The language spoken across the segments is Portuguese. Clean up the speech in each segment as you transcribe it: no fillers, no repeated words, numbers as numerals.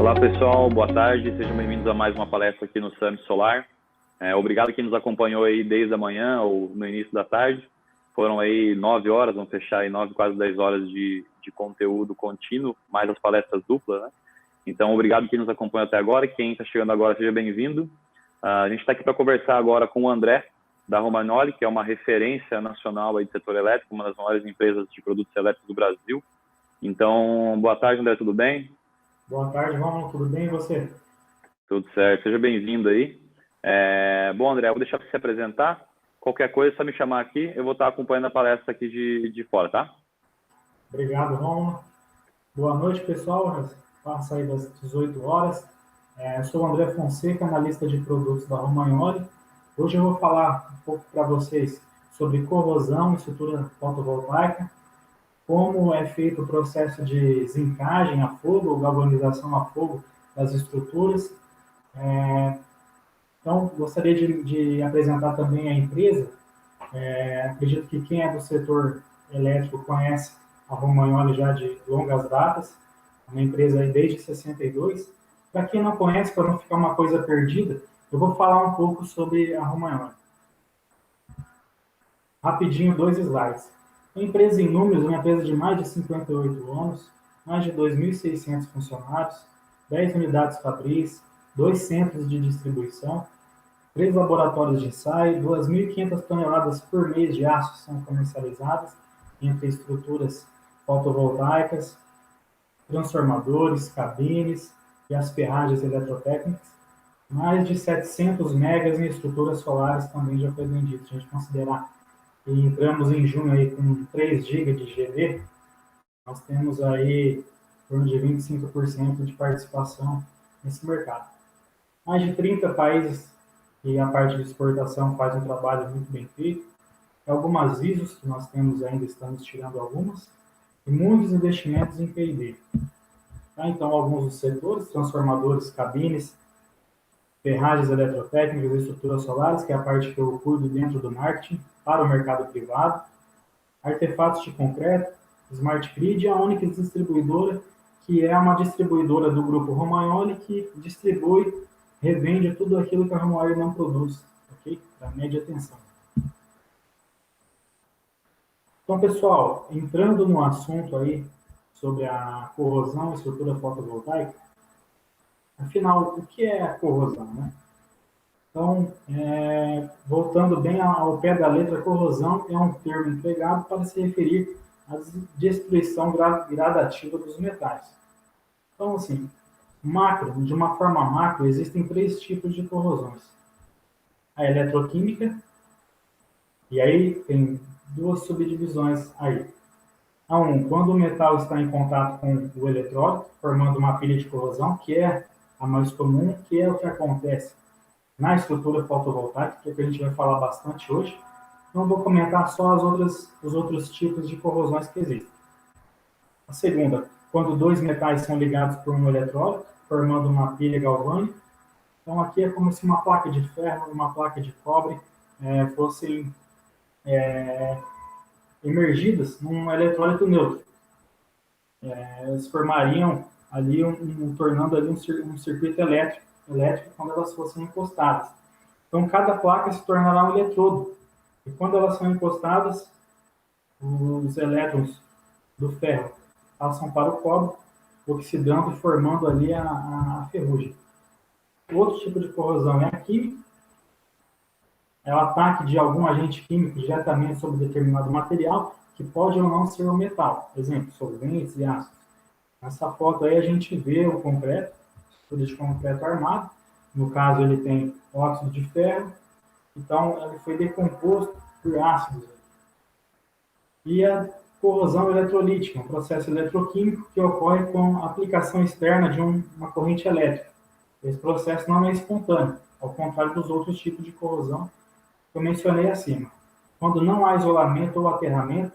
Olá pessoal, boa tarde, sejam bem-vindos a mais uma palestra aqui no Summit Solar. Obrigado quem nos acompanhou aí desde a manhã ou no início da tarde. Foram aí 9 horas, vamos fechar aí 9, quase 10 horas de conteúdo contínuo, mais as palestras duplas, né? Então, obrigado quem nos acompanha até agora. Quem está chegando agora, seja bem-vindo. A gente está aqui para conversar agora com o André, da Romagnoli, que é uma referência nacional aí do setor elétrico, uma das maiores empresas de produtos elétricos do Brasil. Então, boa tarde, André, tudo bem? Boa tarde, Romulo, tudo bem e você? Tudo certo, seja bem-vindo aí. Bom, André, eu vou deixar para se apresentar. Qualquer coisa, é só me chamar aqui, eu vou estar acompanhando a palestra aqui de fora, tá? Obrigado, Romulo. Boa noite, pessoal. Passa aí das 18 horas. Eu sou o André Fonseca, analista de produtos da Romagnoli. Hoje eu vou falar um pouco para vocês sobre corrosão e estrutura fotovoltaica, como é feito o processo de zincagem a fogo ou galvanização a fogo das estruturas. Então, gostaria de apresentar também a empresa. Acredito que quem é do setor elétrico conhece a Romagnoli já de longas datas, uma empresa aí desde 62. Para quem não conhece, para não ficar uma coisa perdida, eu vou falar um pouco sobre a Romagnoli. Rapidinho, 2 slides. Uma empresa em números, uma empresa de mais de 58 anos, mais de 2.600 funcionários, 10 unidades fabris, 2 centros de distribuição, 3 laboratórios de ensaio, 2.500 toneladas por mês de aço são comercializadas entre estruturas fotovoltaicas, transformadores, cabines e as ferragens eletrotécnicas. Mais de 700 megas em estruturas solares também já foi vendido. Se a gente considerar que entramos em junho aí com 3 GB de GV, nós temos aí em torno de 25% de participação nesse mercado. Mais de 30 países e a parte de exportação faz um trabalho muito bem feito. Algumas ISOs que nós temos ainda, estamos tirando algumas, e muitos investimentos em P&D. Tá? Então, alguns dos setores, transformadores, cabines, ferragens eletrotécnicas e estruturas solares, que é a parte que eu cuido dentro do marketing para o mercado privado, artefatos de concreto, Smart Grid e a Onyx Distribuidora, que é uma distribuidora do grupo Romagnoli que distribui, revende tudo aquilo que a Romagnoli não produz, ok? Para média atenção. Então, pessoal, entrando no assunto aí sobre a corrosão e estrutura fotovoltaica, afinal, o que é a corrosão, né? Então, voltando bem ao pé da letra, corrosão é um termo empregado para se referir à destruição gradativa dos metais. Então, assim, de uma forma macro, existem 3 tipos de corrosões. A eletroquímica, e aí tem 2 subdivisões aí. Quando o metal está em contato com o eletrólito, formando uma pilha de corrosão, que é a mais comum, que é o que acontece na estrutura fotovoltaica, que é o que a gente vai falar bastante hoje. Então, vou comentar só os outros tipos de corrosões que existem. A segunda, quando 2 metais são ligados por um eletrólito, formando uma pilha galvânica. Então, aqui é como se uma placa de ferro e uma placa de cobre fossem emergidas num eletrólito neutro. Elas formariam ali, tornando ali um circuito elétrico quando elas fossem encostadas. Então, cada placa se tornará um eletrodo. E quando elas são encostadas, os elétrons do ferro passam para o cobre, oxidando e formando ali a ferrugem. O outro tipo de corrosão é a química. É o ataque de algum agente químico diretamente sobre determinado material, que pode ou não ser o metal. Por exemplo, solventes e ácidos. Nessa foto aí a gente vê o concreto, estrutura de concreto armado. No caso, ele tem óxido de ferro. Então, ele foi decomposto por ácidos. E a corrosão eletrolítica, um processo eletroquímico que ocorre com a aplicação externa de uma corrente elétrica. Esse processo não é espontâneo, ao contrário dos outros tipos de corrosão que eu mencionei acima. Quando não há isolamento ou aterramento,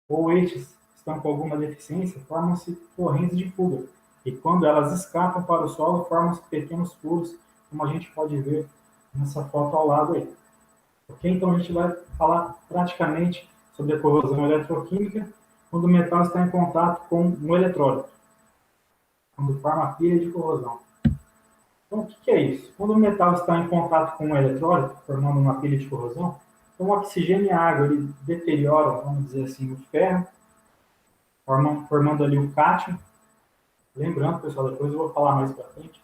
ou eixos estão com alguma deficiência, formam-se correntes de fuga. E quando elas escapam para o solo, formam-se pequenos furos, como a gente pode ver nessa foto ao lado aí. Ok? Então a gente vai falar praticamente sobre a corrosão eletroquímica quando o metal está em contato com um eletrólito. quando forma pilha de corrosão. Então, o que é isso? Quando o metal está em contato com um eletrólito, formando uma pilha de corrosão, então o oxigênio e a água ele deterioram, vamos dizer assim, o ferro, formando ali o cátion. Lembrando, pessoal, depois eu vou falar mais para frente,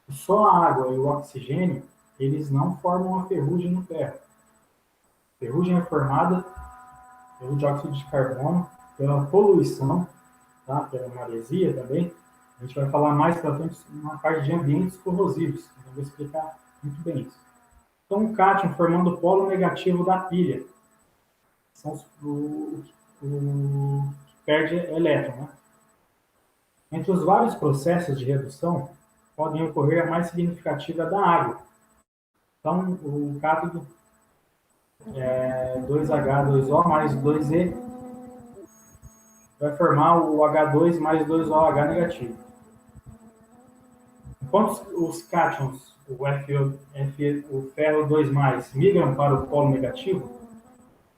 que só a água e o oxigênio, eles não formam a ferrugem no ferro. A ferrugem é formada pelo dióxido de carbono, pela poluição, tá? Pela maresia também. A gente vai falar mais para frente na parte de ambientes corrosivos. Eu vou explicar muito bem isso. Então, o cátion formando o polo negativo da pilha. São o que perde elétron, né? Entre os vários processos de redução, podem ocorrer a mais significativa da água. Então, o cátodo 2H2O mais 2E vai formar o H2 mais 2OH negativo. Enquanto os cátions, o ferro 2+, migram para o polo negativo,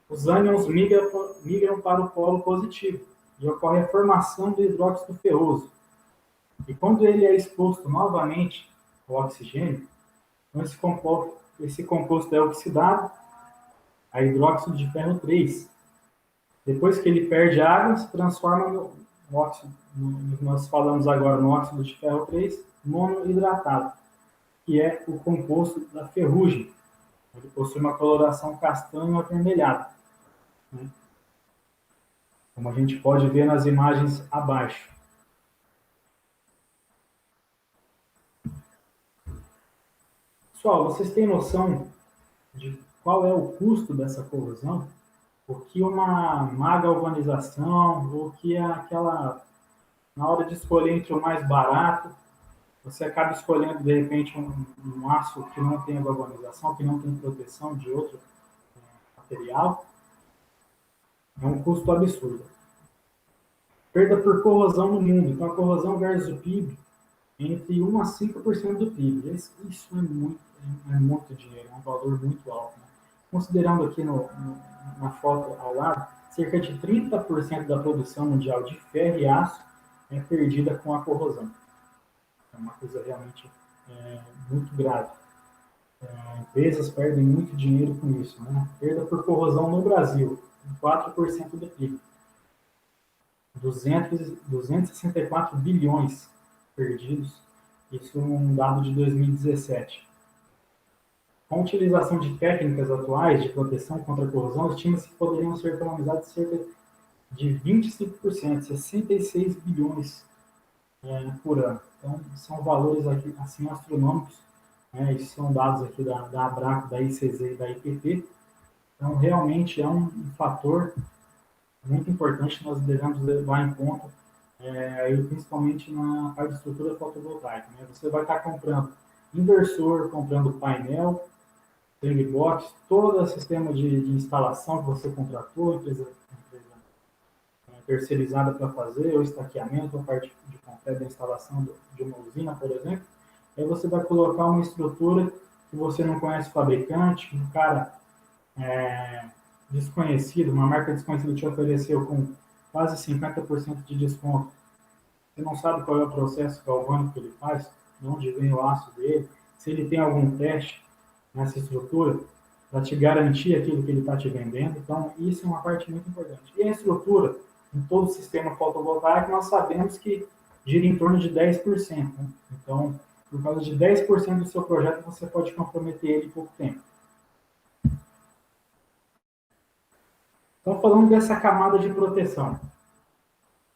os ânions migram para o polo positivo e ocorre a formação do hidróxido ferroso. E quando ele é exposto novamente ao oxigênio, então esse composto é oxidado a hidróxido de ferro 3. Depois que ele perde água, se transforma no óxido, nós falamos agora no óxido de ferro 3, monohidratado, que é o composto da ferrugem. Ele possui uma coloração castanho avermelhada, né? Como a gente pode ver nas imagens abaixo. Pessoal, vocês têm noção de qual é o custo dessa corrosão? O que uma má galvanização, o que é aquela, na hora de escolher entre o mais barato, você acaba escolhendo, de repente, um aço que não tem galvanização, que não tem proteção de outro material. É um custo absurdo. Perda por corrosão no mundo. Então, a corrosão versus o PIB, entre 1 a 5% do PIB. Isso é muito dinheiro, é um valor muito alto, né? Considerando aqui na foto ao lado, cerca de 30% da produção mundial de ferro e aço é perdida com a corrosão. É uma coisa realmente muito grave. Empresas perdem muito dinheiro com isso, né? Perda por corrosão no Brasil, 4% do PIB. 264 bilhões perdidos, isso é um dado de 2017. Com a utilização de técnicas atuais de proteção contra a corrosão, estima-se que poderiam ser economizados cerca de 25%, 66 bilhões por ano. Então, são valores aqui, assim, astronômicos, né? Isso são dados aqui da Abraco, da ICZ e da IPT. Então, realmente é um fator muito importante que nós devemos levar em conta, principalmente na parte de estrutura fotovoltaica, né? Você vai estar comprando inversor, comprando painel, box, todo o sistema de instalação que você contratou, empresa terceirizada para fazer, o estaqueamento, a parte de concreto da instalação de uma usina, por exemplo. Aí você vai colocar uma estrutura que você não conhece o fabricante, um cara desconhecido, uma marca desconhecida te ofereceu com quase 50% de desconto. Você não sabe qual é o processo galvânico que ele faz, de onde vem o aço dele, se ele tem algum teste nessa estrutura para te garantir aquilo que ele está te vendendo. Então, isso é uma parte muito importante. E a estrutura, em todo o sistema fotovoltaico, nós sabemos que gira em torno de 10%. Né? Então, por causa de 10% do seu projeto, você pode comprometer ele em pouco tempo. Então, falando dessa camada de proteção, o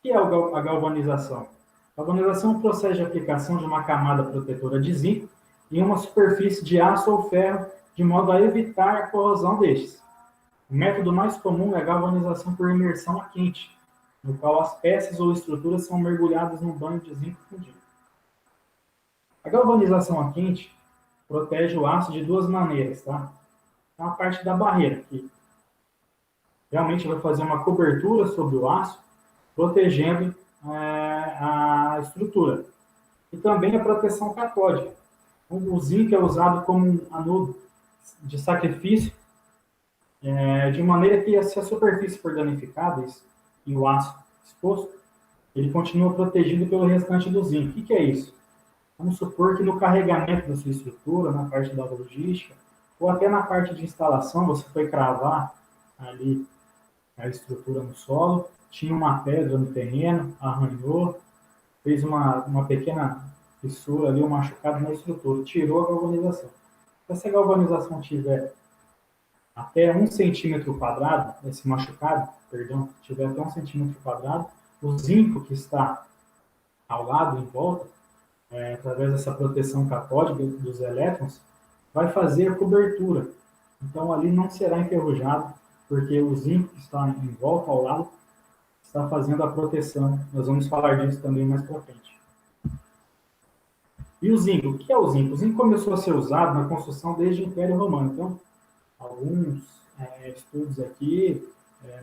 que é a galvanização? A galvanização é um processo de aplicação de uma camada protetora de zinco em uma superfície de aço ou ferro, de modo a evitar a corrosão destes. O método mais comum é a galvanização por imersão a quente, no qual as peças ou estruturas são mergulhadas num banho de zinco fundido. A galvanização a quente protege o aço de duas maneiras, tá? Então, a parte da barreira, que realmente vai fazer uma cobertura sobre o aço, protegendo a estrutura. E também a proteção catódica. O zinco é usado como um anodo de sacrifício, de maneira que se a superfície for danificada e o aço exposto, ele continua protegido pelo restante do zinco. O que é isso? Vamos supor que no carregamento da sua estrutura, na parte da logística, ou até na parte de instalação, você foi cravar ali a estrutura no solo, tinha uma pedra no terreno, arranhou, fez uma pequena fissura ali, um machucado na estrutura, tirou a galvanização. Se essa galvanização tiver até 1 cm², esse machucado, perdão, tiver até 1 cm², o zinco que está ao lado, em volta, através dessa proteção catódica dos elétrons, vai fazer a cobertura. Então, ali não será enferrujado, porque o zinco que está em volta, ao lado, está fazendo a proteção. Nós vamos falar disso também mais para frente. E o zinco? O que é o zinco? O zinco começou a ser usado na construção desde o Império Romano. Então, alguns estudos aqui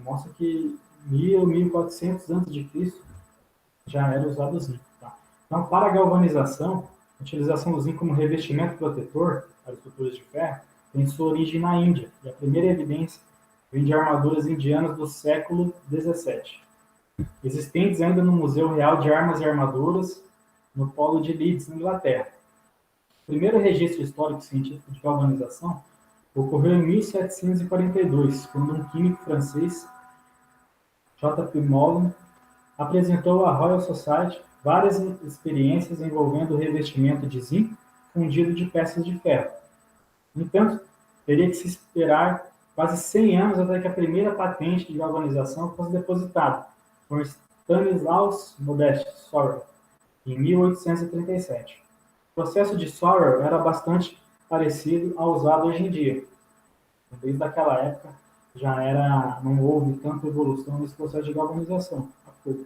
mostram que 1400 a.C. já era usado o zinco. Tá? Então, para a galvanização, a utilização do zinco como revestimento protetor para estruturas de ferro tem sua origem na Índia, e a primeira evidência vem de armaduras indianas do século XVII, existentes ainda no Museu Real de Armas e Armaduras, no Polo de Leeds, na Inglaterra. O primeiro registro histórico científico de galvanização ocorreu em 1742, quando um químico francês, J.P. Moulin, apresentou à Royal Society várias experiências envolvendo o revestimento de zinco fundido de peças de ferro. No entanto, teria que se esperar quase 100 anos até que a primeira patente de galvanização fosse depositada, por Stanislaus Modest Sorel, em 1837. O processo de Sorel era bastante parecido ao usado hoje em dia. Desde aquela época não houve tanta evolução nesse processo de galvanização. O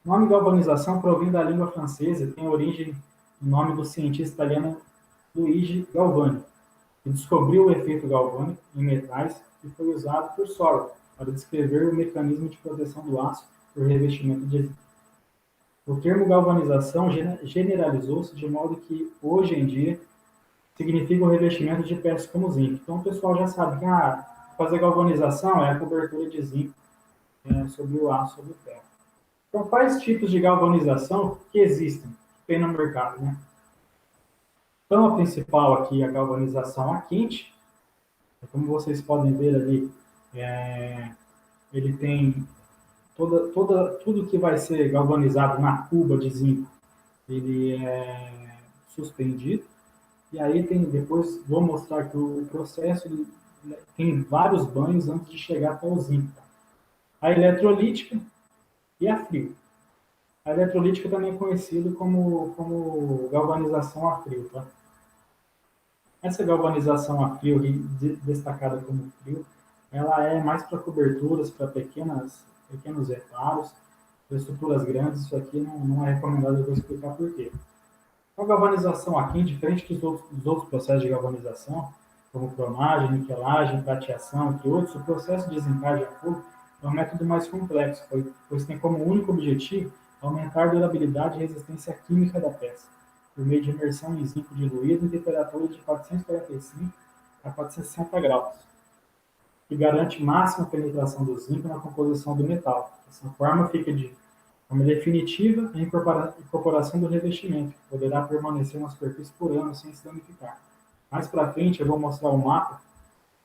nome galvanização provém da língua francesa e tem origem no nome do cientista italiano Luigi Galvani, que descobriu o efeito galvânico em metais e foi usado por Sorel para descrever o mecanismo de proteção do aço por revestimento de zinco. O termo galvanização generalizou-se de modo que, hoje em dia, significa o revestimento de peças como zinco. Então, o pessoal já sabe que fazer galvanização é a cobertura de zinco sobre o aço, sobre o ferro. Então, quais tipos de galvanização que existem, que tem no mercado, né? Então, a principal aqui é a galvanização a quente. Como vocês podem ver ali, ele tem tudo que vai ser galvanizado na cuba de zinco, ele é suspendido. E aí depois vou mostrar que o processo tem vários banhos antes de chegar até o zinco. A eletrolítica e a frio. A eletrolítica também é conhecida como galvanização a frio. Tá? Essa galvanização a frio, destacada como frio, ela é mais para coberturas, para pequenos reparos, para estruturas grandes. Isso aqui não é recomendado, eu vou explicar por quê. A galvanização a quente, diferente dos outros processos de galvanização, como cromagem, niquelagem, prateação, entre outros, o processo de zincagem a fogo é um método mais complexo, pois tem como único objetivo aumentar a durabilidade e resistência química da peça, por meio de imersão em zinco diluído em temperatura de 445 a 460 graus, que garante máxima penetração do zinco na composição do metal. Dessa forma, fica de forma definitiva a incorporação do revestimento, que poderá permanecer na superfície por anos sem se danificar. Mais para frente, eu vou mostrar o mapa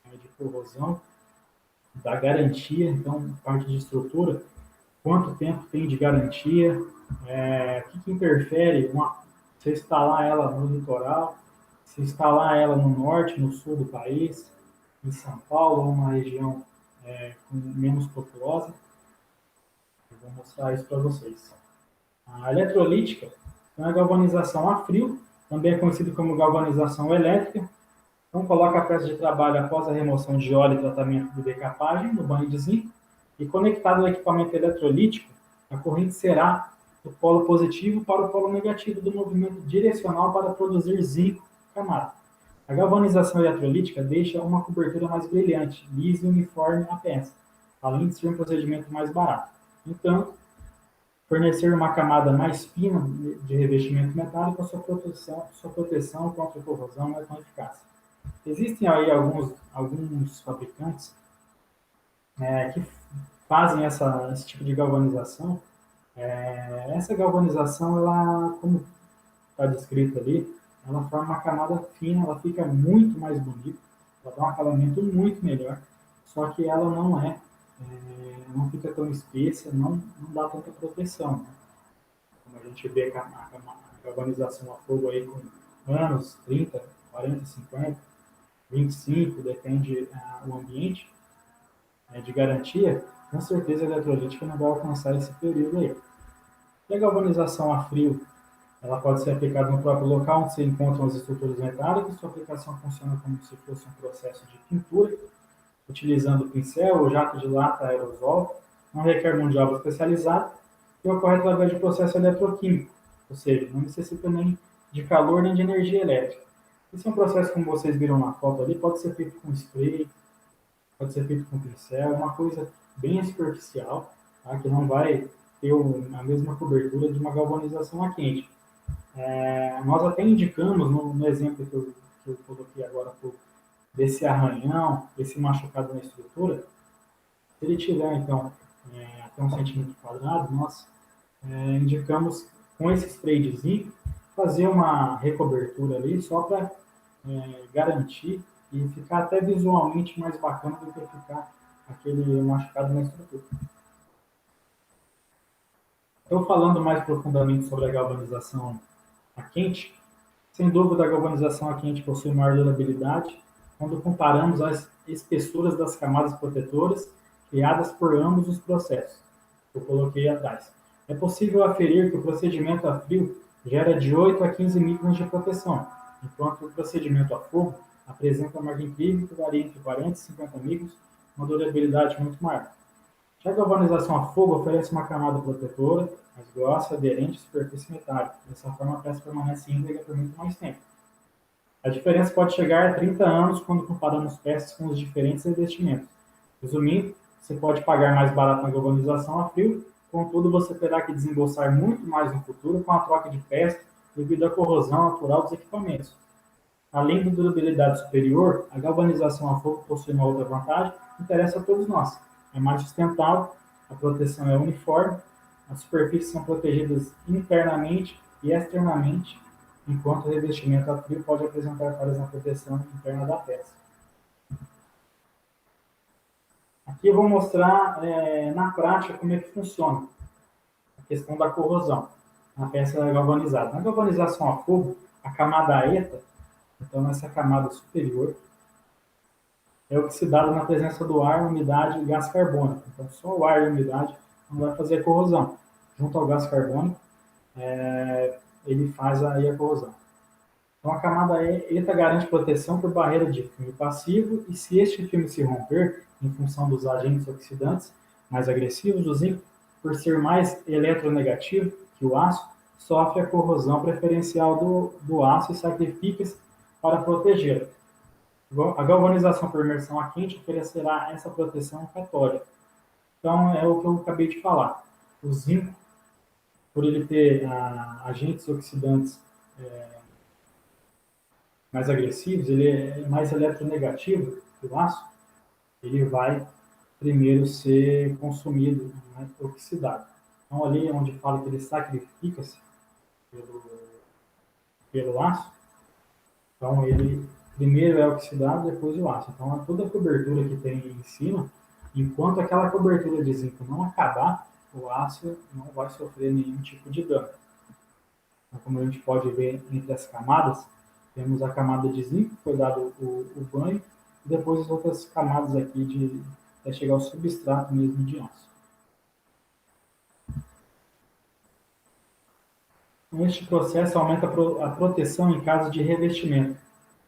de corrosão, da garantia, então, parte de estrutura, quanto tempo tem de garantia, o que interfere se instalar ela no litoral, se instalar ela no norte, no sul do país, em São Paulo, uma região com menos populosa. Eu vou mostrar isso para vocês. A eletrolítica é a galvanização a frio, também é conhecido como galvanização elétrica. Então, coloca a peça de trabalho após a remoção de óleo e tratamento de decapagem no banho de zinco e conectado ao equipamento eletrolítico, a corrente será do polo positivo para o polo negativo do movimento direcional para produzir zinco camada. A galvanização eletrolítica deixa uma cobertura mais brilhante, lisa e uniforme à peça, além de ser um procedimento mais barato. Então, fornecer uma camada mais fina de revestimento metálico, sua proteção contra a corrosão não é tão eficaz. Existem aí alguns fabricantes que fazem esse tipo de galvanização Essa galvanização, ela, como está descrito ali, ela forma uma camada fina, ela fica muito mais bonita, ela dá um acabamento muito melhor, só que ela não fica tão espessa, não dá tanta proteção, né? Como a gente vê a galvanização a fogo aí com anos, 30, 40, 50, 25, depende do ambiente, de garantia, com certeza a eletrolítica não vai alcançar esse período aí. E a galvanização a frio, ela pode ser aplicada no próprio local onde se encontram as estruturas metálicas. Sua aplicação funciona como se fosse um processo de pintura, utilizando pincel ou jato de lata aerosol. Não requer mão de obra especializada e ocorre através de processo eletroquímico, ou seja, não necessita nem de calor nem de energia elétrica. Esse é um processo, como vocês viram na foto ali, pode ser feito com spray, pode ser feito com pincel, é uma coisa bem superficial, tá? Que não vai ter a mesma cobertura de uma galvanização a quente. Nós até indicamos, no exemplo que eu coloquei agora, desse arranhão, esse machucado na estrutura, se ele tiver, então, até 1 centímetro quadrado, nós indicamos, com esse spray de zinco, fazer uma recobertura ali, só para garantir e ficar até visualmente mais bacana do que ficar aquele machucado na estrutura. Então, falando mais profundamente sobre a galvanização a quente, sem dúvida a galvanização a quente possui maior durabilidade quando comparamos as espessuras das camadas protetoras criadas por ambos os processos, que eu coloquei atrás. É possível aferir que o procedimento a frio gera de 8 a 15 microns de proteção, enquanto o procedimento a fogo apresenta uma margem incrível que varia entre 40 e 50 microns, uma durabilidade muito maior. Já a galvanização a fogo oferece uma camada protetora, mais grossa, aderente à superfície metálica. Dessa forma, a peça permanece íntegra por muito mais tempo. A diferença pode chegar a 30 anos quando comparamos peças com os diferentes revestimentos. Resumindo, você pode pagar mais barato na galvanização a frio, contudo, você terá que desembolsar muito mais no futuro com a troca de peças devido à corrosão natural dos equipamentos. Além da durabilidade superior, a galvanização a fogo possui uma outra vantagem que interessa a todos nós. É mais sustentável, a proteção é uniforme, as superfícies são protegidas internamente e externamente, enquanto o revestimento a frio pode apresentar falhas na proteção interna da peça. Aqui eu vou mostrar na prática como é que funciona a questão da corrosão na peça galvanizada. Na galvanização a fogo, a camada ETA, então essa camada superior, é oxidado na presença do ar, umidade e gás carbônico. Então, só o ar e a umidade não vai fazer corrosão. Junto ao gás carbônico, ele faz aí a corrosão. Então, a camada ETA garante proteção por barreira de filme passivo e se este filme se romper, em função dos agentes oxidantes mais agressivos, o zinco, por ser mais eletronegativo que o aço, sofre a corrosão preferencial do aço e sacrifica-se para protegê-lo. A galvanização por imersão a quente oferecerá essa proteção católica. Então, é o que eu acabei de falar. O zinco, por ele ter agentes oxidantes mais agressivos, ele é mais eletronegativo que o aço, ele vai primeiro ser consumido, né, oxidado. Então, ali onde fala que ele sacrifica-se pelo aço, então ele primeiro é oxidado, depois o aço. Então, toda a cobertura que tem em cima, enquanto aquela cobertura de zinco não acabar, o aço não vai sofrer nenhum tipo de dano. Então, como a gente pode ver entre as camadas, temos a camada de zinco, que foi dado o banho, e depois as outras camadas aqui até chegar ao substrato mesmo de aço. Este processo aumenta a proteção em caso de revestimento.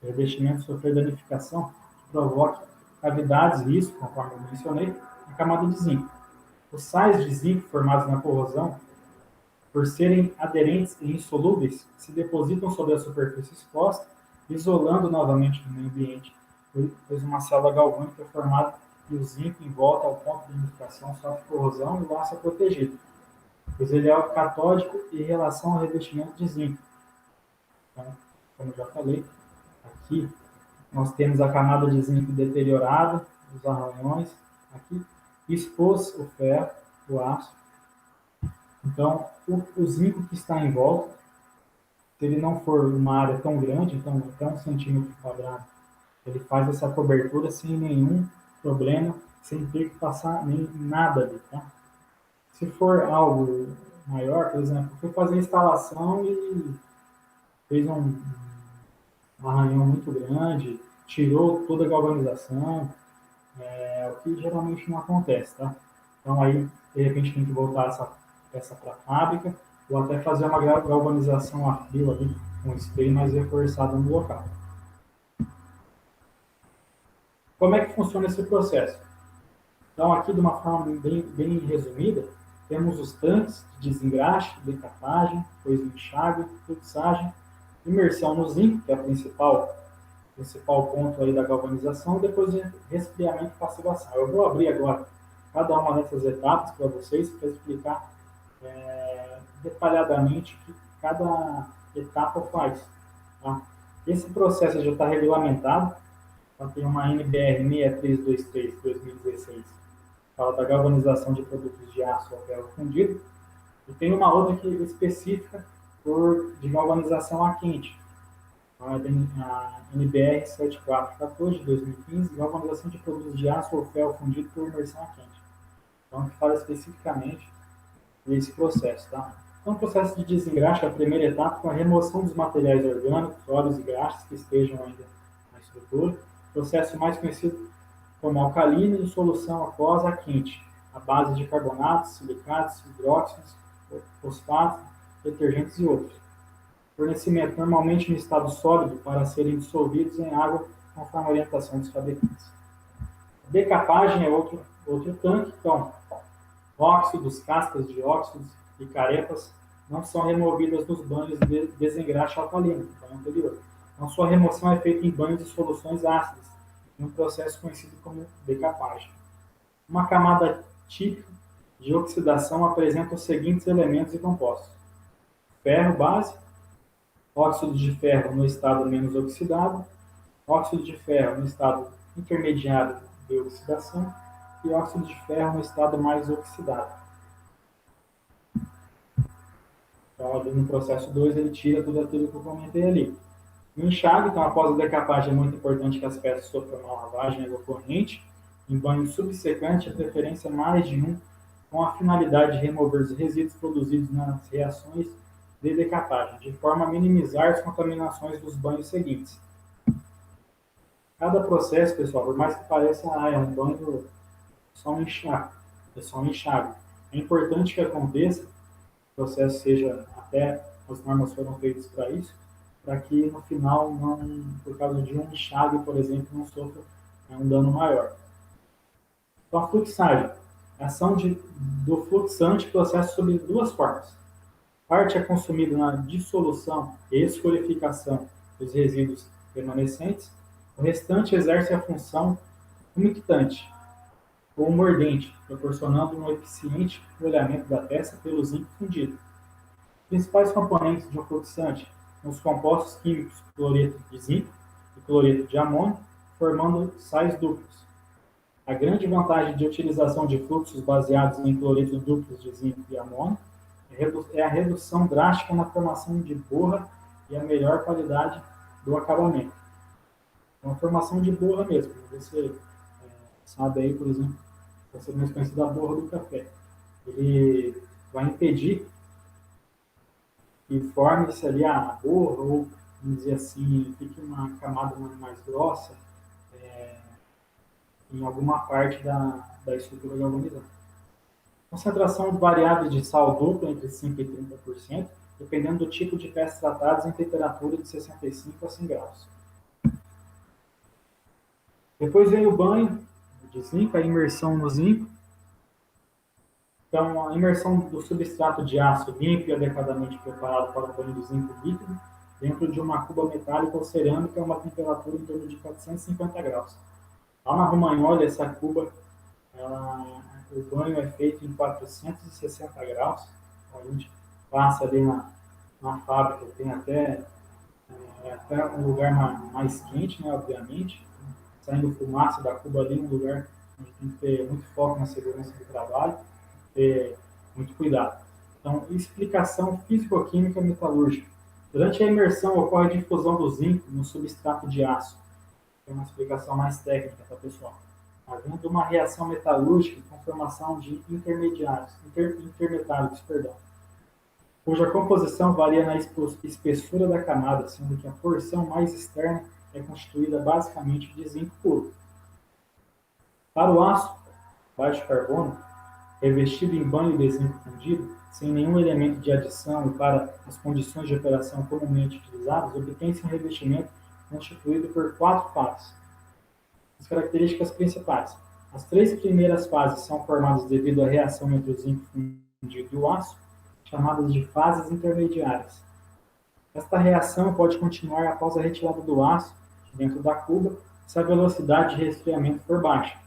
O revestimento sofrer danificação que provoque cavidades, risco, conforme eu mencionei, na camada de zinco. Os sais de zinco formados na corrosão, por serem aderentes e insolúveis, se depositam sobre a superfície exposta, isolando novamente o meio ambiente, pois uma célula galvânica é formada e o zinco em volta ao ponto de danificação sofre corrosão e o aço é protegido, pois ele é catódico em relação ao revestimento de zinco. Então, como eu já falei, aqui nós temos a camada de zinco deteriorada, os arranhões, aqui expôs o ferro, o aço, Então, o zinco que está em volta, se ele não for uma área tão grande, então até 1 centímetro quadrado, ele faz essa cobertura sem nenhum problema, sem ter que passar nem nada ali, tá? Se for algo maior, por exemplo, foi fazer a instalação e fez um arranhão muito grande, tirou toda a galvanização, o que geralmente não acontece, tá? Então aí, de repente, tem que voltar essa peça para a fábrica, ou até fazer uma galvanização a frio ali, com spray mais reforçado no local. Como é que funciona esse processo? Então, aqui de uma forma bem resumida, temos os tanques de desengraxe, decapagem, depois enxágue, fluxagem, imersão no zinco, que é o principal ponto aí da galvanização, e depois de resfriamento e passivação. Eu vou abrir agora cada uma dessas etapas para vocês, para explicar detalhadamente o que cada etapa faz. Tá? Esse processo já está regulamentado, então tem uma NBR 6323-2016, fala da galvanização de produtos de aço ao ferro fundido, e tem uma outra que é específica de galvanização a quente, a NBR 7414 de 2015, galvanização de produtos de aço ou ferro fundido por imersão a quente. Então, que fala especificamente desse processo, tá? Então, o processo de desengraxe é a primeira etapa com a remoção dos materiais orgânicos, óleos e graxas que estejam ainda na estrutura. Processo mais conhecido como alcalina e solução aquosa a quente, à base de carbonatos, silicatos, hidróxidos, fosfatos, detergentes e outros. Fornecimento normalmente no estado sólido para serem dissolvidos em água conforme a orientação dos fabricantes. Decapagem é outro tanque, então, óxidos, cascas de óxidos e carepas não são removidas nos banhos de desengraxe alcalino, no banho anterior. Então, sua remoção é feita em banhos de soluções ácidas, em um processo conhecido como decapagem. Uma camada típica de oxidação apresenta os seguintes elementos e compostos: ferro base, óxido de ferro no estado menos oxidado, óxido de ferro no estado intermediário de oxidação e óxido de ferro no estado mais oxidado. Então, ali no processo 2, ele tira tudo aquilo que eu comentei ali. No enxágue, então, após a decapagem, é muito importante que as peças sofram uma lavagem água corrente, em banho subsecante, a preferência mais de um, com a finalidade de remover os resíduos produzidos nas reações de decapagem, de forma a minimizar as contaminações dos banhos seguintes. Cada processo, pessoal, por mais que pareça, é um banho só um enxágue, é só um enxágue. É importante que aconteça, o processo seja, até as normas foram feitas para isso, para que no final, não, por causa de um enxágue, por exemplo, não sofra um dano maior. Então, a fluxagem. A ação do fluxante processa sob duas formas. Parte é consumida na dissolução e escorificação dos resíduos remanescentes. O restante exerce a função umectante ou mordente, proporcionando um eficiente molhamento da peça pelo zinco fundido. Os principais componentes de um fluxante são os compostos químicos cloreto de zinco e cloreto de amônio, formando sais duplos. A grande vantagem de utilização de fluxos baseados em cloretos duplos de zinco e amônio é a redução drástica na formação de borra e a melhor qualidade do acabamento. Uma formação de borra mesmo. Você sabe aí, por exemplo, vai ser mais conhecida a borra do café. Ele vai impedir que forme-se ali a borra, ou, vamos dizer assim, fique uma camada mais grossa em alguma parte da estrutura galvanizada. Concentração variável de sal dupla entre 5% e 30%, dependendo do tipo de peças tratadas em temperatura de 65 a 100 graus. Depois vem o banho de zinco, a imersão no zinco. Então, a imersão do substrato de aço limpo e adequadamente preparado para o banho de zinco líquido dentro de uma cuba metálica ou cerâmica a uma temperatura em torno de 450 graus. Lá na Romagnoli, essa cuba, o banho é feito em 460 graus. A gente passa ali na fábrica, tem até um lugar mais quente, né, obviamente, saindo fumaça da cuba ali, um lugar onde tem que ter muito foco na segurança do trabalho, ter muito cuidado. Então, explicação físico-química metalúrgica. Durante a imersão ocorre a difusão do zinco no substrato de aço. É uma explicação mais técnica, tá, pessoal? Havendo uma reação metalúrgica com formação de intermetálicos, perdão, cuja composição varia na espessura da camada, sendo que a porção mais externa é constituída basicamente de zinco puro. Para o aço baixo carbono, revestido em banho de zinco fundido, sem nenhum elemento de adição e para as condições de operação comumente utilizadas, obtém-se um revestimento constituído por 4 fases. As características principais. As 3 primeiras fases são formadas devido à reação entre o zinco fundido e o aço, chamadas de fases intermediárias. Esta reação pode continuar após a retirada do aço dentro da cuba, se a velocidade de resfriamento for baixa.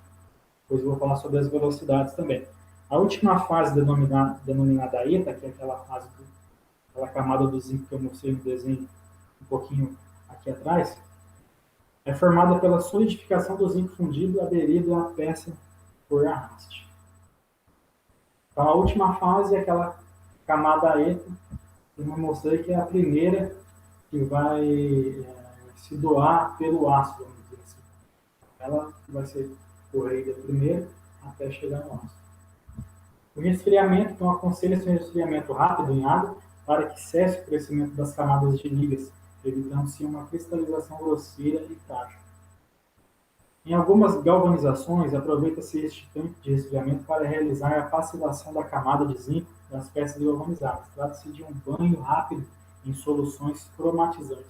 Depois eu vou falar sobre as velocidades também. A última fase denominada ETA, que é aquela fase, aquela camada do zinco que eu mostrei no desenho um pouquinho aqui atrás, é formada pela solidificação do zinco fundido aderido à peça por arraste. Então, a última fase é aquela camada ETA, que eu mostrei que é a primeira que vai se doar pelo aço, vamos dizer assim. Ela vai ser corrida primeiro até chegar no aço. O resfriamento, então, aconselha-se um resfriamento rápido em água para que cesse o crescimento das camadas de ligas, evitando-se uma cristalização grosseira e frágil. Em algumas galvanizações, aproveita-se este tempo de resfriamento para realizar a passivação da camada de zinco das peças galvanizadas. Trata-se de um banho rápido em soluções cromatizantes,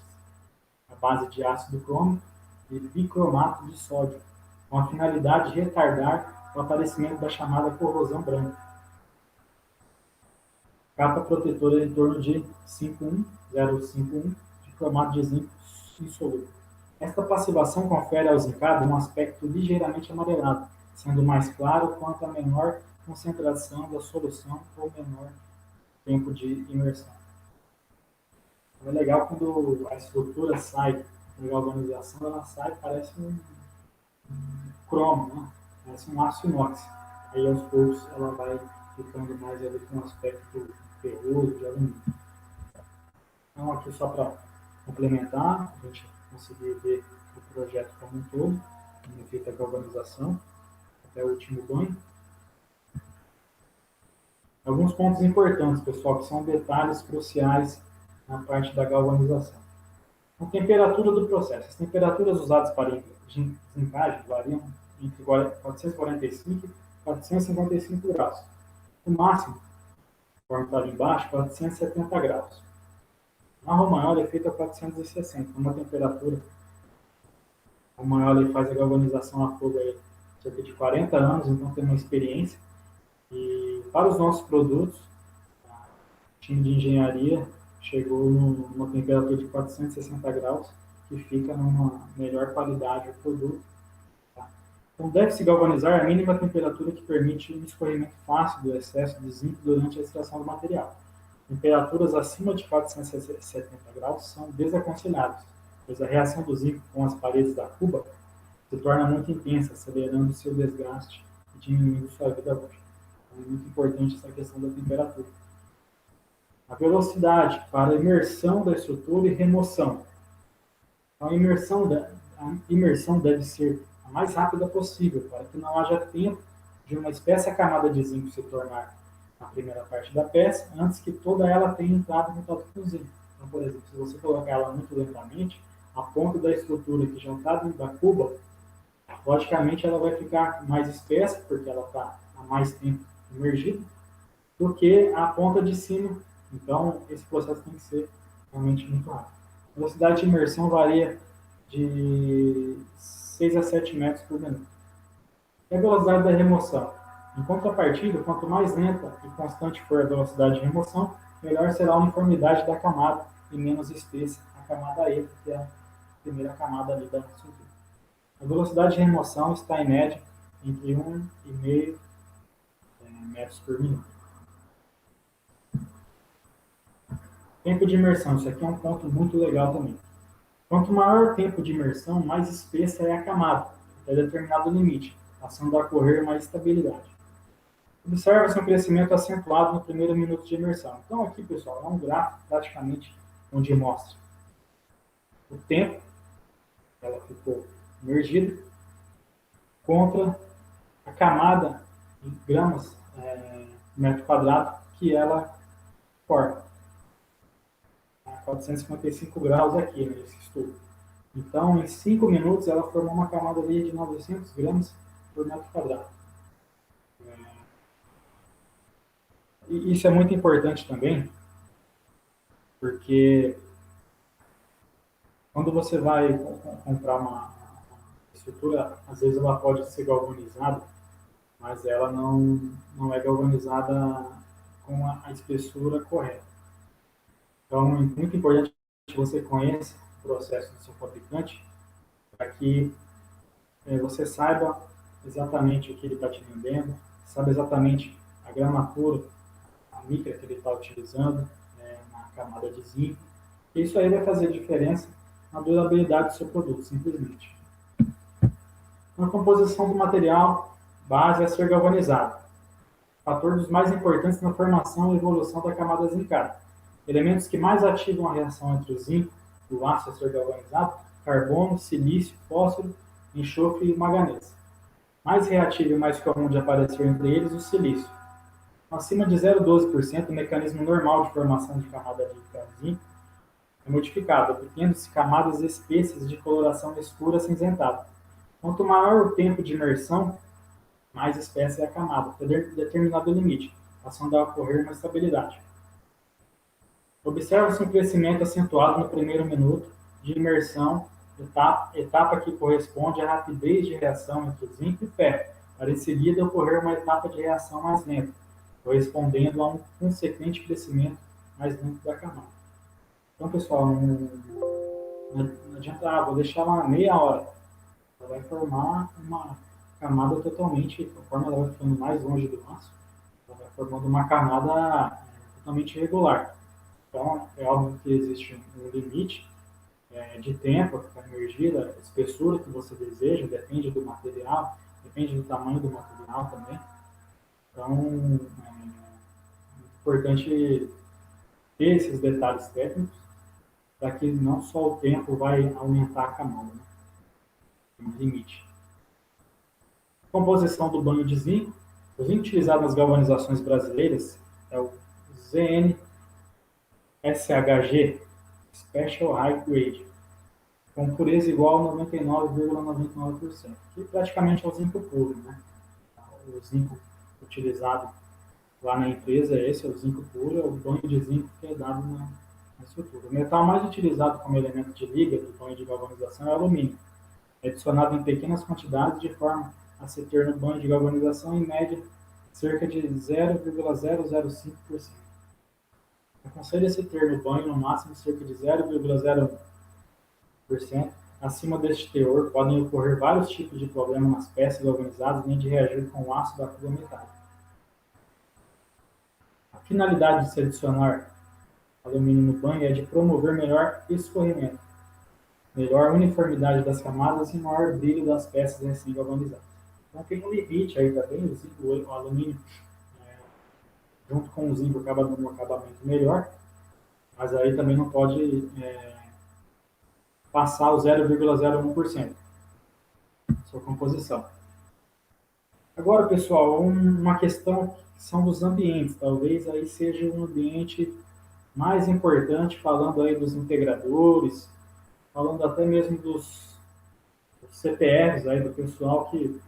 à base de ácido crômico e bicromato de sódio, com a finalidade de retardar o aparecimento da chamada corrosão branca. Capa protetora em torno de 51051 de cromato de zinco insolúvel. Esta passivação confere ao zincado um aspecto ligeiramente amarelado, sendo mais claro quanto a menor concentração da solução ou menor tempo de imersão. É legal quando a estrutura sai da galvanização, ela sai, parece um cromo, né? Parece um aço inox. Aí aos poucos ela vai ficando mais ali com um aspecto ferroso, de alumínio. Então aqui só para complementar, a gente conseguir ver o projeto como um todo, como é feita a galvanização, até o último banho. Alguns pontos importantes, pessoal, que são detalhes cruciais na parte da galvanização. A temperatura do processo. As temperaturas usadas para zincagem variam entre 445 e 455 graus. O máximo, conforme está ali embaixo, 470 graus. A Romagnoli é feita a 460, uma temperatura. A Romagnoli faz a galvanização a fogo aí cerca de 40 anos, então tem uma experiência. E para os nossos produtos, o time de engenharia chegou numa temperatura de 460 graus, que fica numa melhor qualidade do produto. Tá? Então, deve-se galvanizar a mínima temperatura que permite um escorrimento fácil do excesso de zinco durante a extração do material. Temperaturas acima de 470 graus são desaconselháveis, pois a reação do zinco com as paredes da cuba se torna muito intensa, acelerando seu desgaste e diminuindo sua vida útil. Então, é muito importante essa questão da temperatura. A velocidade para imersão da estrutura e remoção. Então, a imersão deve ser a mais rápida possível, para que não haja tempo de uma espessa camada de zinco se tornar a primeira parte da peça, antes que toda ela tenha entrado em contato com o zinco. Então, por exemplo, se você colocar ela muito lentamente, a ponta da estrutura que já está dentro da cuba, logicamente ela vai ficar mais espessa, porque ela está há mais tempo imergida, do que a ponta de cima. Então, esse processo tem que ser realmente muito rápido. A velocidade de imersão varia de 6 a 7 metros por minuto. E a velocidade da remoção? Em contrapartida, quanto mais lenta e constante for a velocidade de remoção, melhor será a uniformidade da camada e menos espessa a camada ETA, que é a primeira camada ali da estrutura. A velocidade de remoção está em média entre 1,5 metros por minuto. Tempo de imersão, isso aqui é um ponto muito legal também. Quanto maior o tempo de imersão, mais espessa é a camada, até determinado limite, passando a ocorrer uma estabilidade. Observa-se um crescimento acentuado no primeiro minuto de imersão. Então, aqui, pessoal, é um gráfico praticamente onde mostra o tempo que ela ficou imergida contra a camada de gramas metro quadrado que ela forma. 455 graus aqui nesse estudo. Então, em 5 minutos, ela formou uma camada ali de 900 gramas por metro quadrado. E isso é muito importante também, porque quando você vai comprar uma estrutura, às vezes ela pode ser galvanizada, mas ela não é galvanizada com a espessura correta. Então, é muito importante que você conheça o processo do seu fabricante, para que você saiba exatamente o que ele está te vendendo, saiba exatamente a gramatura, a micra que ele está utilizando, na camada de zinco. Isso aí vai fazer diferença na durabilidade do seu produto, simplesmente. Na composição do material base a ser galvanizado. Fator dos mais importantes na formação e evolução da camada zincada. Elementos que mais ativam a reação entre o zinco e o aço a ser galvanizado: carbono, silício, fósforo, enxofre e manganês. Mais reativo e mais comum de aparecer entre eles o silício. Acima de 0,12%, o mecanismo normal de formação de camada de zinco é modificado, obtendo-se camadas espessas de coloração escura acinzentada. Quanto maior o tempo de imersão, mais espessa é a camada, até determinado limite, passando a ocorrer uma estabilidade. Observa-se um crescimento acentuado no primeiro minuto de imersão, etapa que corresponde à rapidez de reação entre zinco e ferro, para em seguida ocorrer uma etapa de reação mais lenta, correspondendo a um consequente crescimento mais lento da camada. Então, pessoal, não adianta, vou deixar ela meia hora. Ela vai formar uma camada totalmente, conforme ela vai ficando mais longe do aço, ela vai formando uma camada totalmente irregular. Então, é óbvio que existe um limite de tempo para emergir, a espessura que você deseja, depende do material, depende do tamanho do material também. Então, é importante ter esses detalhes técnicos, para que não só o tempo vai aumentar a camada, né? Tem um limite. Composição do banho de zinco. O zinco utilizado nas galvanizações brasileiras é o ZnSHG, Special High Grade, com pureza igual a 99,99%, que praticamente é o zinco puro, né? O zinco utilizado lá na empresa, esse é o zinco puro, é o banho de zinco que é dado na estrutura. O metal mais utilizado como elemento de liga do banho de galvanização é o alumínio, adicionado em pequenas quantidades de forma a se ter no banho de galvanização, em média, cerca de 0,005%. Aconselha-se ter no banho, no máximo, cerca de 0,01%. Acima deste teor, podem ocorrer vários tipos de problemas nas peças galvanizadas, nem de reagir com o ácido da fuga metálica. A finalidade de se adicionar alumínio no banho é de promover melhor escorrimento, melhor uniformidade das camadas e maior brilho das peças recém-galvanizadas. Então tem um limite aí também, o alumínio junto com o zinco acaba dando um acabamento melhor, mas aí também não pode passar o 0,01% sua composição. Agora, pessoal, uma questão que são dos ambientes, talvez aí seja um ambiente mais importante, falando aí dos integradores, falando até mesmo dos CPFs aí, do pessoal que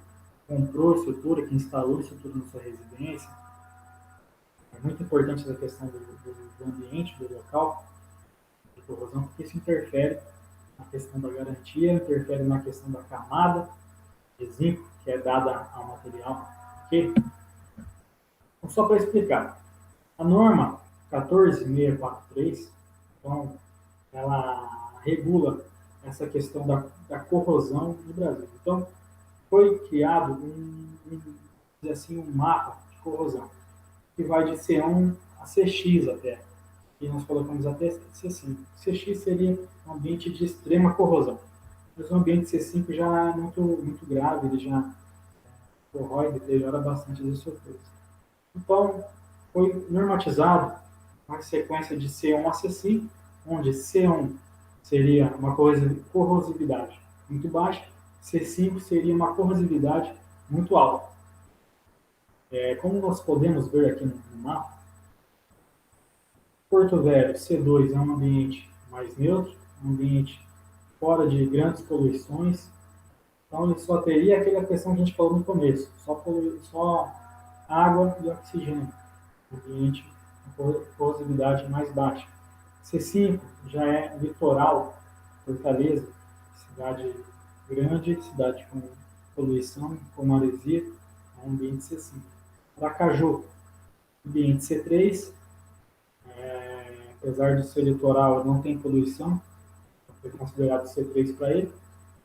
comprou a estrutura, que instalou a estrutura na sua residência. É muito importante essa questão do ambiente, do local de corrosão, porque isso interfere na questão da garantia, interfere na questão da camada de zinco que é dada ao material. Okay? Então, só para explicar, a norma 14643, então, ela regula essa questão da corrosão no Brasil. Então, foi criado um mapa de corrosão, que vai de C1 a CX até. E nós colocamos até C5. CX seria um ambiente de extrema corrosão. Mas o ambiente C5 já é muito grave, ele já corrói, deteriora bastante as estruturas. Então, foi normatizado uma sequência de C1 a C5, onde C1 seria uma corrosividade muito baixa, C5 seria uma corrosividade muito alta. Como nós podemos ver aqui no mapa, Porto Velho, C2 é um ambiente mais neutro, um ambiente fora de grandes poluições. Então, ele só teria aquela questão que a gente falou no começo, só água e oxigênio, ambiente com corrosividade mais baixa. C5 já é litoral, Fortaleza, cidade grande, cidade com poluição, com maresia, é um ambiente C5. Aracaju, ambiente C3, apesar de ser litoral, não tem poluição, foi considerado C3 para ele.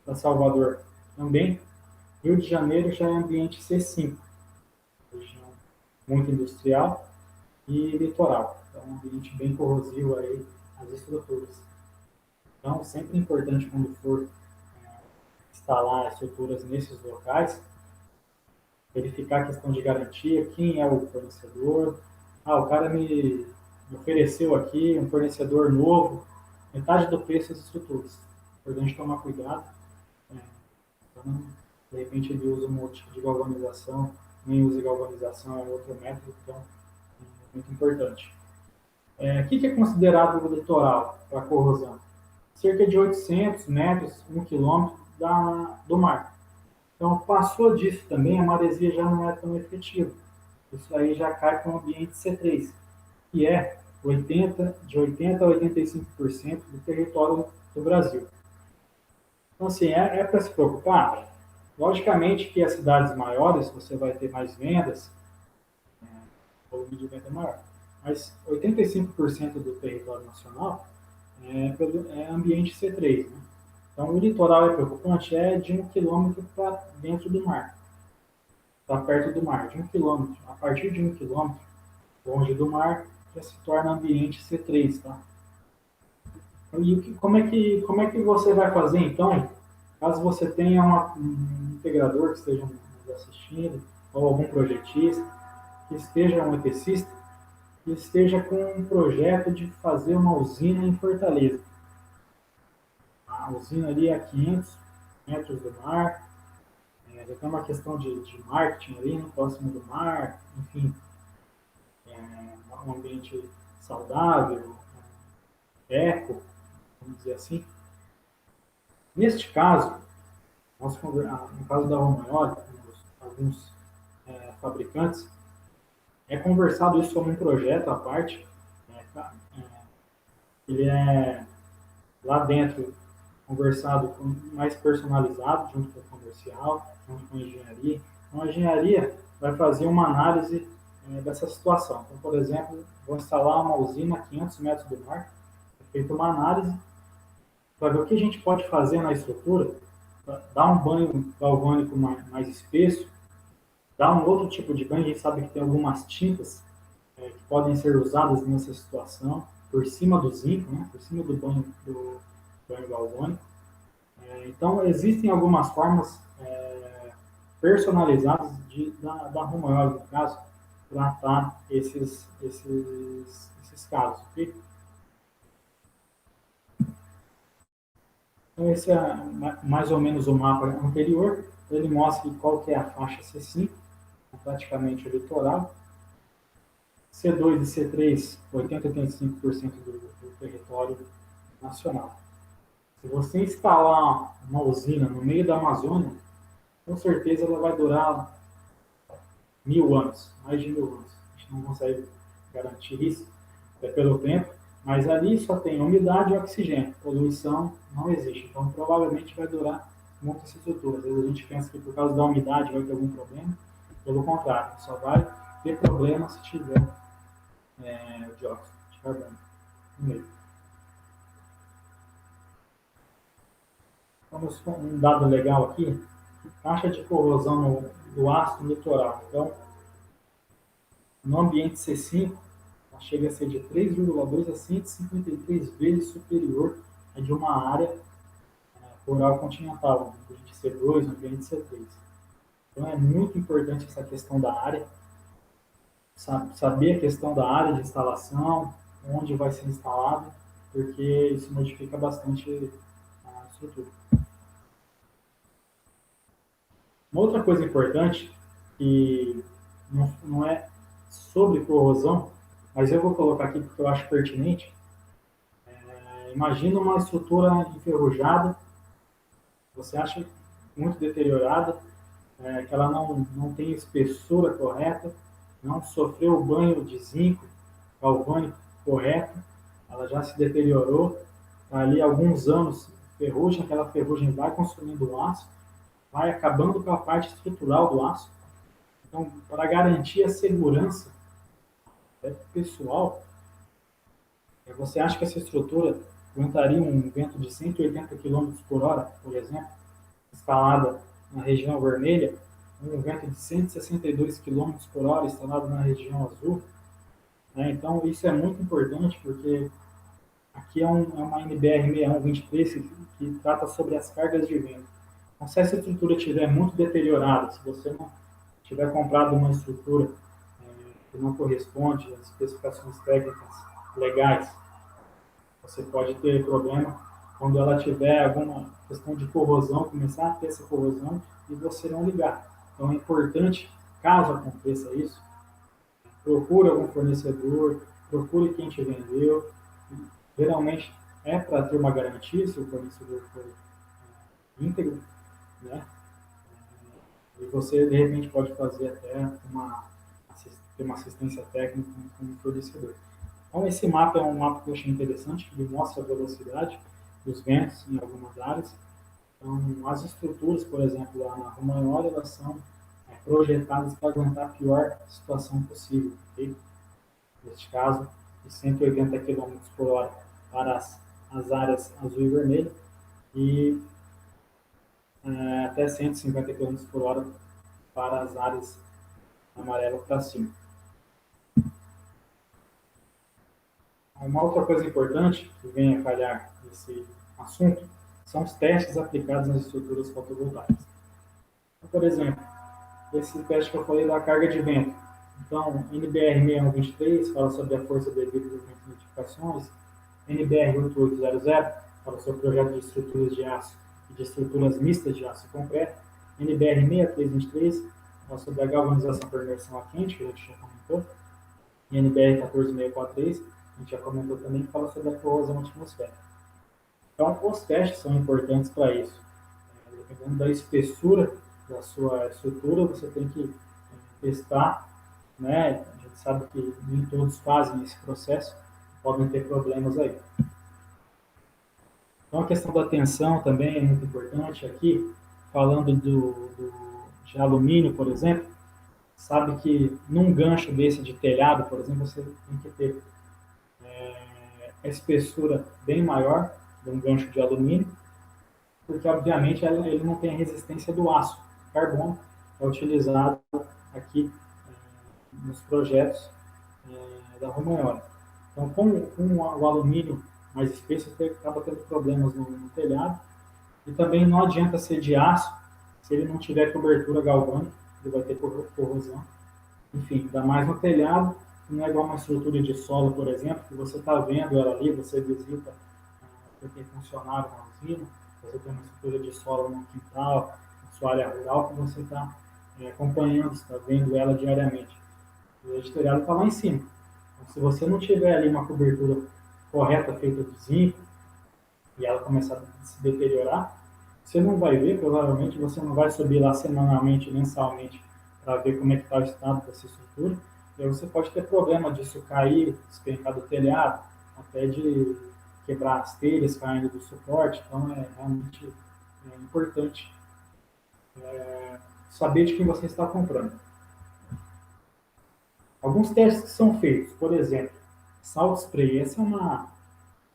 Para Salvador também. Rio de Janeiro já é ambiente C5, região muito industrial e litoral. Então, um ambiente bem corrosivo aí às estruturas. Então, sempre importante quando for instalar estruturas nesses locais, verificar a questão de garantia, quem é o fornecedor. O cara me ofereceu aqui um fornecedor novo, metade do preço das estruturas. Importante tomar cuidado. Então, de repente ele usa um outro tipo de galvanização, nem usa galvanização, é outro método, então é muito importante. O que é considerado o litoral para corrosão? Cerca de 800 metros, 1 quilômetro do mar. Então, passou disso também, a maresia já não é tão efetiva. Isso aí já cai para o ambiente C3, que é de 80% a 85% do território do Brasil. Então, assim, para se preocupar? Logicamente que as cidades maiores você vai ter mais vendas, o volume de venda é maior. Mas 85% do território nacional é ambiente C3. Né? Então, o litoral é preocupante, é de 1 quilômetro para dentro do mar, para perto do mar, de 1 quilômetro. A partir de 1 quilômetro, longe do mar, já se torna ambiente C3. Tá? E como é que você vai fazer, então, caso você tenha um integrador que esteja nos assistindo, ou algum projetista, que esteja um EPCista, que esteja com um projeto de fazer uma usina em Fortaleza. A usina ali é a 500 metros do mar, já tem uma questão de marketing ali, né, próximo do mar, enfim, um ambiente saudável, eco, vamos dizer assim. Neste caso, no caso da Romagnoli, alguns fabricantes, é conversado isso sobre um projeto à parte, ele é lá dentro conversado mais personalizado, junto com o comercial, junto com a engenharia. Então, a engenharia vai fazer uma análise dessa situação. Então, por exemplo, vou instalar uma usina a 500 metros do mar, é feita uma análise para ver o que a gente pode fazer na estrutura, dar um banho galvânico mais espesso, dar um outro tipo de banho. A gente sabe que tem algumas tintas que podem ser usadas nessa situação, por cima do zinco, né, por cima do banho galvânico. Então, existem algumas formas personalizadas da Romagnoli, no caso, tratar esses casos. Okay? Então, esse é mais ou menos o mapa anterior. Ele mostra qual que é a faixa C5, praticamente o litoral. C2 e C3, 80% a 85% do território nacional. Se você instalar uma usina no meio da Amazônia, com certeza ela vai durar 1000 anos, mais de 1000 anos. A gente não consegue garantir isso pelo tempo, mas ali só tem umidade e oxigênio. Poluição não existe, então provavelmente vai durar muitas estruturas. Às vezes a gente pensa que por causa da umidade vai ter algum problema, pelo contrário, só vai ter problema se tiver dióxido de carbono no meio. Vamos com um dado legal aqui, taxa de corrosão do ácido litoral. Então, no ambiente C5, ela chega a ser de 3,2 a 153 vezes superior a de uma área rural continental, no ambiente C2, no ambiente C3. Então, é muito importante essa questão da área. saber a questão da área de instalação, onde vai ser instalado, porque isso modifica bastante a estrutura. Uma outra coisa importante, que não é sobre corrosão, mas eu vou colocar aqui porque eu acho pertinente. Imagina uma estrutura enferrujada, você acha muito deteriorada, que ela não tem espessura correta, não sofreu o banho de zinco galvânico correto, ela já se deteriorou, está ali há alguns anos ferrugem, aquela ferrugem vai consumindo o aço, vai acabando com a parte estrutural do aço. Então, para garantir a segurança pessoal, você acha que essa estrutura aguentaria um vento de 180 quilômetros por hora, por exemplo, instalada na região vermelha, um vento de 162 quilômetros por hora instalado na região azul? Então, isso é muito importante, porque aqui é uma NBR 6123 que trata sobre as cargas de vento. Então, se essa estrutura estiver muito deteriorada, se você não tiver comprado uma estrutura que não corresponde às especificações técnicas legais, você pode ter problema quando ela tiver alguma questão de corrosão, começar a ter essa corrosão e você não ligar. Então é importante, caso aconteça isso, procure algum fornecedor, procure quem te vendeu. Geralmente é para ter uma garantia se o fornecedor for íntegro, né? E você de repente pode fazer até ter uma assistência técnica com o fornecedor. Então, esse mapa é um mapa que eu achei interessante, ele mostra a velocidade dos ventos em algumas áreas. Então, as estruturas, por exemplo, lá na Romagnoli, elas são projetadas para aguentar a pior situação possível. Okay? Neste caso, de 180 km por hora para as áreas azul e vermelho e até 150 km por hora para as áreas amarelo para cima. Uma outra coisa importante que vem a calhar nesse assunto são os testes aplicados nas estruturas fotovoltaicas. Então, por exemplo, esse teste que eu falei da carga de vento. Então, NBR 6123 fala sobre a força devida das notificações, NBR 8800 fala sobre o projeto de estruturas de aço e de estruturas mistas de aço e concreto, NBR 6323 fala sobre a galvanização por imersão a quente, que a gente já comentou, e NBR 14643 a gente já comentou também, que fala sobre a corrosão atmosférica. Então, os testes são importantes para isso. Dependendo da espessura da sua estrutura, você tem que testar, né? A gente sabe que nem todos fazem esse processo, podem ter problemas aí. Então, a questão da tensão também é muito importante aqui, falando de alumínio, por exemplo, sabe que num gancho desse de telhado, por exemplo, você tem que ter a espessura bem maior de um gancho de alumínio, porque obviamente ele não tem a resistência do aço. O carbono é utilizado aqui nos projetos da Romagnoli. Então, com o alumínio mais espesso, você acaba tendo problemas no telhado. E também não adianta ser de aço se ele não tiver cobertura galvânica, ele vai ter corrosão. Enfim, ainda mais no telhado, não é igual uma estrutura de solo, por exemplo, que você está vendo ela ali, você visita porque funcionário na usina, você tem uma estrutura de solo no quintal, na sua área rural, que você está acompanhando, está vendo ela diariamente. O editorial está lá em cima. Então, se você não tiver ali uma cobertura correta feita de zinco e ela começar a se deteriorar, você não vai ver, provavelmente você não vai subir lá semanalmente, mensalmente, para ver como é que está o estado dessa estrutura. E aí você pode ter problema disso cair, despencar do telhado, até de quebrar as telhas caindo do suporte. Então é realmente importante saber de quem você está comprando. Alguns testes que são feitos, por exemplo, salt spray. Essa é uma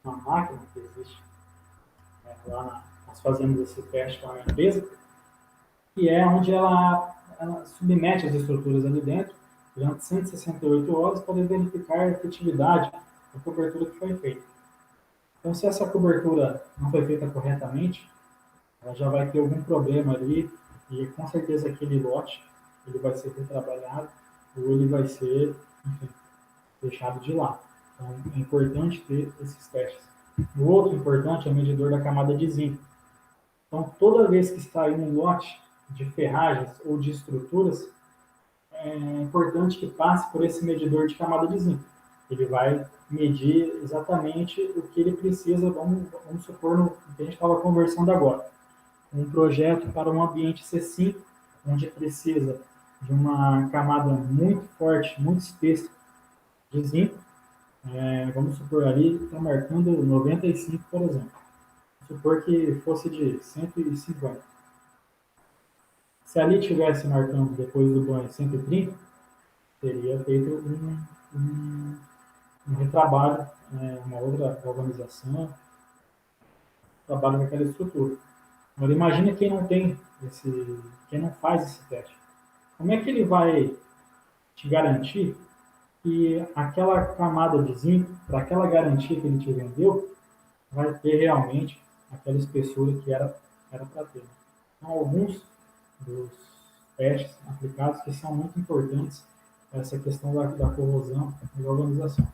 máquina que existe lá nós fazemos esse teste lá na empresa, e é onde ela submete as estruturas ali dentro durante 168 horas para verificar a efetividade da cobertura que foi feita. Então, se essa cobertura não foi feita corretamente, ela já vai ter algum problema ali e com certeza aquele lote ele vai ser retrabalhado ou ele vai ser enfim, deixado de lado. Então, é importante ter esses testes. O outro importante é o medidor da camada de zinco. Então, toda vez que está em um lote de ferragens ou de estruturas, é importante que passe por esse medidor de camada de zinco. Ele vai medir exatamente o que ele precisa, vamos supor, no que a gente estava conversando agora. Um projeto para um ambiente C5, onde precisa de uma camada muito forte, muito espessa de zinco. Vamos supor ali, está marcando 95, por exemplo. Vamos supor que fosse de 150. Se ali tivesse marcando depois do banho 130, teria feito um retrabalho, uma outra organização, trabalho naquela estrutura. Agora imagina quem não faz esse teste. Como é que ele vai te garantir que aquela camada de zinco, para aquela garantia que ele te vendeu, vai ter realmente aquela espessura que era para ter? Então, alguns dos testes aplicados que são muito importantes para essa questão da corrosão e da organização.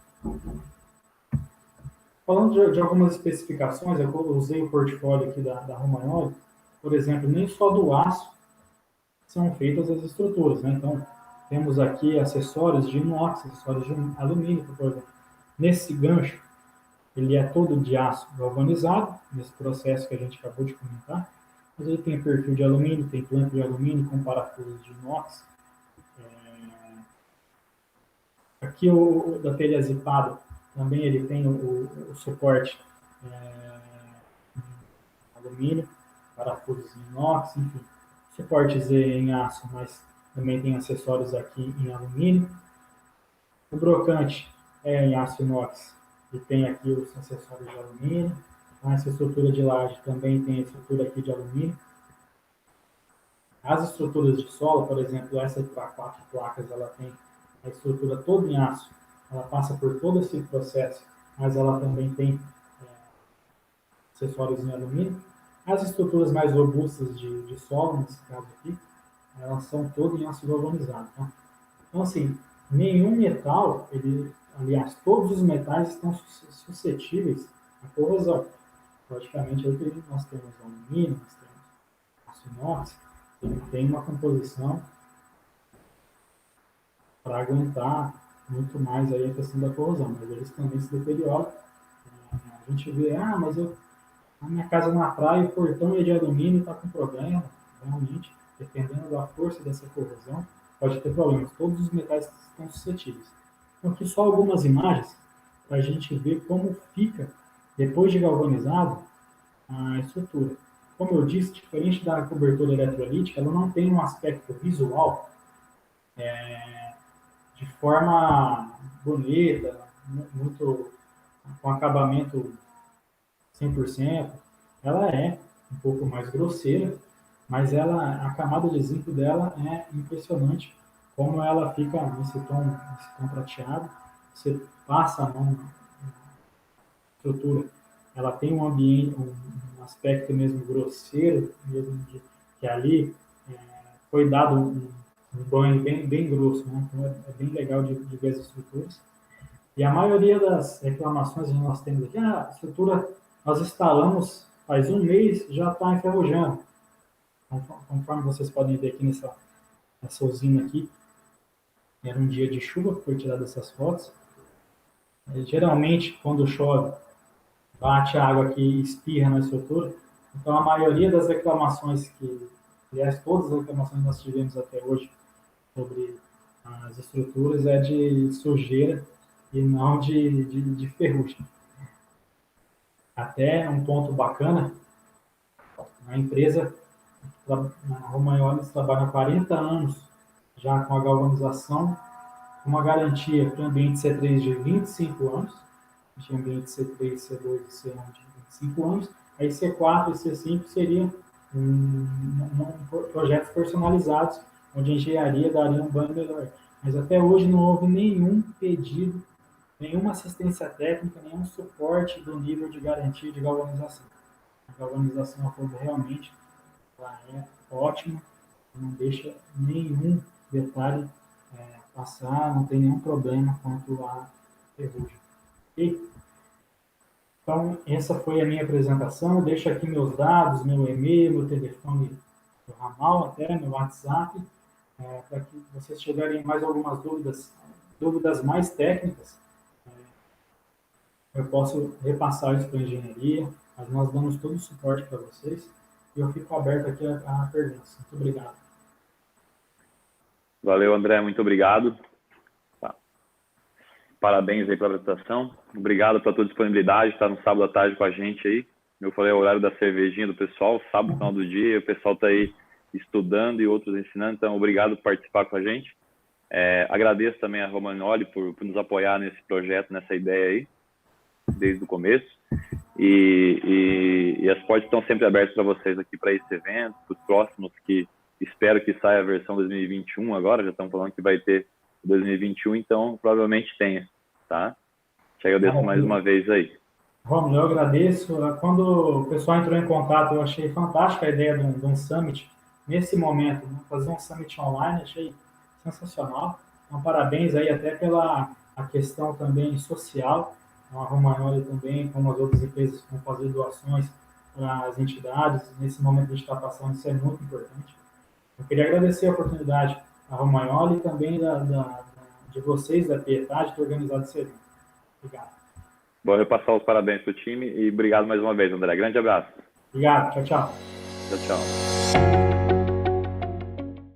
Falando de algumas especificações, eu usei o portfólio aqui da Romagnoli, por exemplo, nem só do aço são feitas as estruturas, né? Então, temos aqui acessórios de inox, acessórios de alumínio, por exemplo. Nesse gancho, ele é todo de aço galvanizado, nesse processo que a gente acabou de comentar, mas ele tem perfil de alumínio, tem planta de alumínio com parafusos de inox. Aqui o da telha zipada, também ele tem o suporte alumínio, parafusos em inox, enfim. Suporte Z em aço, mas também tem acessórios aqui em alumínio. O brocante é em aço inox e tem aqui os acessórios de alumínio. Essa estrutura de laje também tem a estrutura aqui de alumínio. As estruturas de solo, por exemplo, essa para 4 placas, ela tem a estrutura toda em aço. Ela passa por todo esse processo, mas ela também tem acessórios em alumínio. As estruturas mais robustas de solo, nesse caso aqui, elas são todas em aço galvanizado. Tá? Então, assim, nenhum metal, aliás, todos os metais estão suscetíveis à corrosão. Praticamente, aí nós temos alumínio, nós temos aço inox, ele tem uma composição para aguentar muito mais aí a questão da corrosão, mas eles também se deterioram. A gente vê, mas a minha casa na praia, o portão é de alumínio e está com problema. Realmente, dependendo da força dessa corrosão, pode ter problemas. Todos os metais estão suscetíveis. Então, aqui só algumas imagens para a gente ver como fica, depois de galvanizado, a estrutura. Como eu disse, diferente da cobertura eletrolítica, ela não tem um aspecto visual de forma bonita, muito com acabamento 100%. Ela é um pouco mais grosseira, mas a camada de zinco dela é impressionante, como ela fica nesse tom prateado. Você passa a mão na estrutura, ela tem um ambiente, um aspecto mesmo grosseiro, mesmo que ali foi dado um banho bem grosso, né? Então é bem legal de ver as estruturas. E a maioria das reclamações que nós temos aqui, a estrutura nós instalamos faz um mês, já está enferrujando. Conforme vocês podem ver aqui nessa usina aqui, era um dia de chuva que foi tirada essas fotos. Geralmente, quando chove, bate a água aqui e espirra na estrutura. Então, a maioria das reclamações aliás, todas as reclamações que nós tivemos até hoje sobre as estruturas é de sujeira e não de ferrugem. Até um ponto bacana, a empresa, a Romagnoli, trabalha há 40 anos já com a galvanização, uma garantia para o ambiente C3 de 25 anos, de ambiente C3, C2 e C1 de 25 anos, aí C4 e C5 seriam projetos personalizados, onde a engenharia daria um banho melhor. Mas até hoje não houve nenhum pedido, nenhuma assistência técnica, nenhum suporte do nível de garantia de galvanização. A galvanização realmente ela é ótima, não deixa nenhum detalhe passar, não tem nenhum problema quanto à ferrugem. Ok? Então, essa foi a minha apresentação. Deixo aqui meus dados, meu e-mail, meu telefone do ramal, até meu WhatsApp, para que vocês tiverem mais algumas dúvidas mais técnicas, eu posso repassar isso para a engenharia, mas nós damos todo o suporte para vocês e eu fico aberto aqui a perguntas. Muito obrigado. Valeu, André, muito obrigado. Tá. Parabéns aí pela apresentação. Obrigado pela tua disponibilidade, estar no sábado à tarde com a gente aí. Eu falei, é o horário da cervejinha do pessoal, sábado, final do dia, o pessoal está aí estudando e outros ensinando, então obrigado por participar com a gente. Agradeço também a Romagnoli por nos apoiar nesse projeto, nessa ideia aí, desde o começo. E as portas estão sempre abertas para vocês aqui para esse evento, para os próximos, que espero que saia a versão 2021 agora, já estamos falando que vai ter 2021, então provavelmente tenha, tá? Te agradeço mais uma vez aí. Romulo, eu agradeço. Quando o pessoal entrou em contato, eu achei fantástica a ideia de um summit nesse momento, né? Fazer um summit online, achei sensacional. Então, parabéns aí até pela a questão também social. Então, a Romagnoli também, como as outras empresas, vão fazer doações para as entidades. Nesse momento que a gente está passando, isso é muito importante. Eu queria agradecer a oportunidade à Romagnoli e também de vocês, da Pietade, de ter organizado esse evento. Obrigado. Vou repassar os parabéns para o time e obrigado mais uma vez, André. Grande abraço. Obrigado. Tchau, tchau. Tchau, tchau.